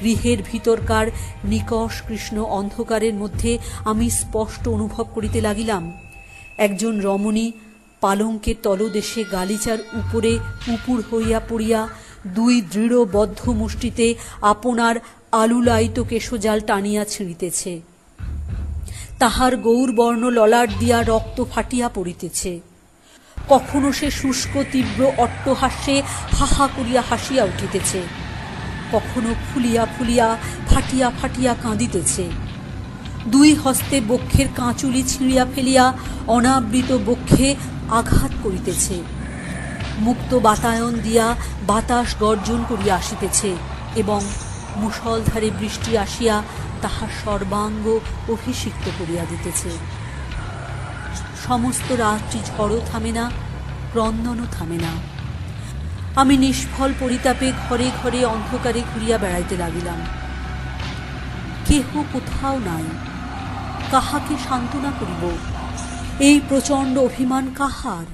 গৃহের ভিতরকার নিকষ কৃষ্ণ অন্ধকারের মধ্যে আমি স্পষ্ট অনুভব করিতে লাগিলাম একজন রমণী পালঙ্কের তলদেশে গালিচার উপরে উপুর হইয়া পড়িয়া দুই দৃঢ় বদ্ধ মুষ্টিতে আপনার আলুলায়িত কেশজাল টানিয়া ছিঁড়িতেছে। তাহার গৌরবর্ণ ললাট দিয়া রক্ত ফাটিয়া পড়িতেছে। কখনো সে শুষ্ক তীব্র অট্টহাস্যে হা হা করিয়া হাসিয়া উঠিতেছে, কখনো ফুলিয়া ফুলিয়া ফাটিয়া ফাটিয়া কাঁদিতেছে। দুই হস্তে বক্ষের কাঁচুলি ছিঁড়িয়া ফেলিয়া অনাবৃত বক্ষে আঘাত করিতেছে। মুক্ত বাতায়ন দিয়া বাতাস গর্জন করিয়া আসিতেছে এবং মুষলধারে বৃষ্টি আসিয়া তাহার সর্বাঙ্গ অভিষিক্ত করিয়া দিতেছে। সমস্ত রাত্রি ঝড়ও থামে না, ক্রন্দনও থামে না। আমি নিষ্ফল পরিতাপে ঘরে ঘরে অন্ধকারে ঘুরিয়া বেড়াইতে লাগিলাম। কেহ কোথাও নাই। কাহাকে সান্ত্বনা করিব? এই প্রচণ্ড অভিমান কাহার?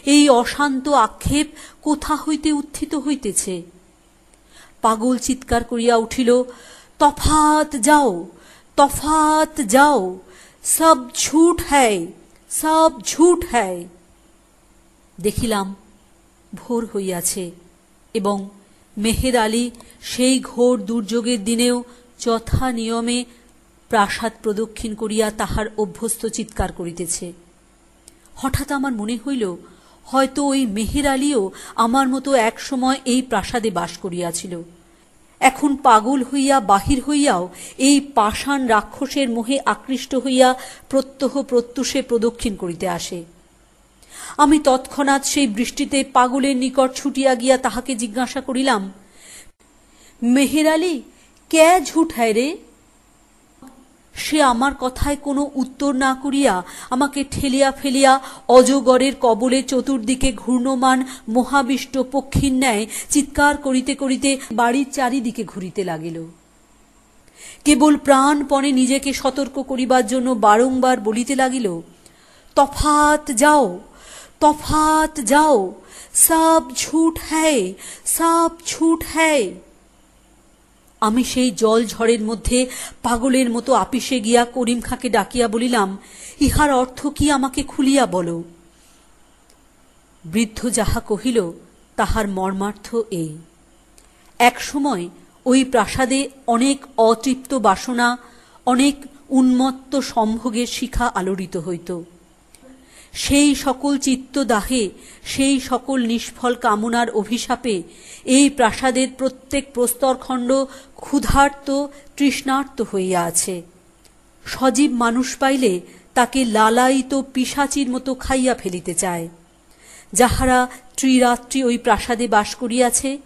এই অশান্ত আক্ষেপ কোথা হইতে উত্থিত হইতেছে? পাগল চিৎকার করিয়া উঠিল, তফাত যাও, তফাত যাও, সব ঝুট হ্যায়, সব ঝুট হ্যায়। দেখিলাম ভোর হইয়াছে এবং মেহের আলী সেই ঘোর দুর্যোগের দিনেও যথা নিয়মে প্রাসাদ প্রদক্ষিণ করিয়া তাহার অভ্যস্ত চিৎকার করিতেছে। হঠাৎ আমার মনে হইল, হয়তো ওই মেহের আলীও আমার মতো এক সময় এই প্রাসাদে বাস করিয়াছিল। এখন পাগল হইয়া বাহির হইয়াও এই পাষাণ রাক্ষসের মোহে আকৃষ্ট হইয়া প্রত্যহ প্রত্যুষে প্রদক্ষিণ করিতে আসে। আমি তৎক্ষণাৎ সেই বৃষ্টিতে পাগলের নিকট ছুটিয়া গিয়া তাহাকে জিজ্ঞাসা করিলাম, মেহের আলী, কে ঝুট হ্যায় রে? সে আমার কথায় কোনো উত্তর না করিয়া আমাকে ঠেলিয়া ফেলিয়া অজগরের কবলে চতুর্দিকে ঘূর্ণমান মহাবিষ্ট পক্ষীর ন্যায় চিৎকার করিতে করিতে বাড়ির চারিদিকে ঘুরিতে লাগিল। কেবল প্রাণপণে নিজেকে সতর্ক করিবার জন্য বারংবার বলিতে লাগিল, তফাত যাও, তফাত যাও, সব ঝুট হ্যায়, সব ঝুট হ্যায়। আমি সেই জল ঝড়ের মধ্যে পাগলের মতো আপিসে গিয়া করিম খাঁকে ডাকিয়া বলিলাম, ইহার অর্থ কি, আমাকে খুলিয়া বলো। বৃদ্ধ যাহা কহিল তাহার মর্মার্থ এই। এক সময় ওই প্রাসাদে অনেক অতৃপ্ত বাসনা, অনেক উন্মত্ত সম্ভোগের শিখা আলোড়িত হইত। সেই সকল চিত্তদাহে, সেই সকল নিষ্ফল কামনার অভিশাপে এই প্রাসাদের প্রত্যেক প্রস্তরখণ্ড ক্ষুধার্ত তৃষ্ণার্ত হইয়া আছে। সজীব মানুষ পাইলে তাকে লালায়িত পিশাচির মতো খাইয়া ফেলিতে চায়। যাহারা ত্রিরাত্রি ওই প্রাসাদে বাস করিয়াছে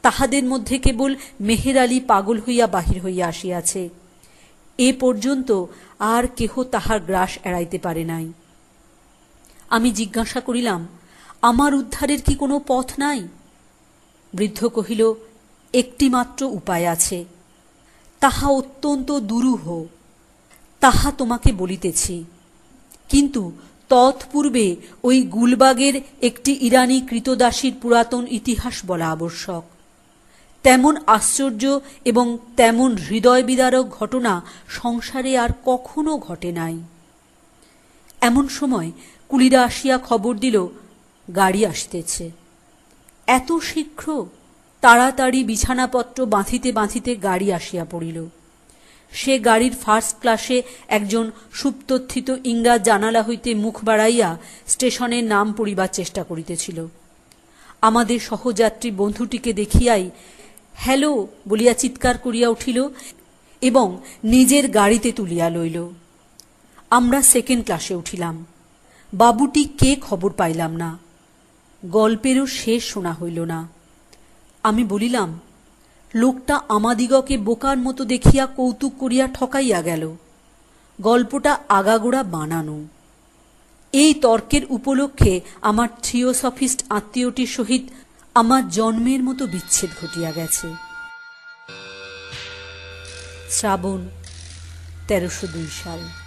তাহাদের মধ্যে কেবল মেহের আলী পাগল হইয়া বাহির হইয়া আসিয়াছে। এ পর্যন্ত আর কেহ তাহার গ্রাস এড়াইতে পারে নাই। আমি জিজ্ঞাসা করিলাম, আমার উদ্ধারের কি কোনো পথ নাই? বৃদ্ধ কহিল, একটি মাত্র উপায় আছে, তাহা অত্যন্ত দুরূহ, তাহা তোমাকে বলিতেছি। কিন্তু তৎপূর্বে ওই গুলবাগের একটি ইরানি কৃতদাসীর পুরাতন ইতিহাস বলা আবশ্যক। তেমন আশ্চর্য এবং তেমন হৃদয় বিদারক ঘটনা সংসারে আর কখনো ঘটে নাই। এমন সময় কুলিরা আসিয়া খবর দিল, গাড়ি আসিতেছে। এত শীঘ্র? তাড়াতাড়ি বিছানাপত্র বাঁধিতে বাঁধিতে গাড়ি আসিয়া পড়িল। সে গাড়ির ফার্স্ট ক্লাসে একজন সুপ্তথিত ইংরাজ জানালা হইতে মুখ বাড়াইয়া স্টেশনের নাম পড়িবার চেষ্টা করিতেছিল। আমাদের সহযাত্রী বন্ধুটিকে দেখিয়াই হ্যালো বলিয়া চিৎকার করিয়া উঠিল এবং নিজের গাড়িতে তুলিয়া লইল। আমরা সেকেন্ড ক্লাসে উঠিলাম। বাবুটি কে খবর পাইলাম না। গল্পেরও শেষ শোনা হইল না। আমি বলিলাম, লোকটা আমাদিগকে বোকার মতো দেখিয়া কৌতুক করিয়া ঠকাইয়া গেল। গল্পটা আগাগোড়া বানানো। এই তর্কের উপলক্ষে আমার থিওসফিস্ট আত্মীয়টির সহিত আমার জন্মের মতো বিচ্ছেদ ঘটিয়া গেছে। শ্রাবণ 1302 সাল।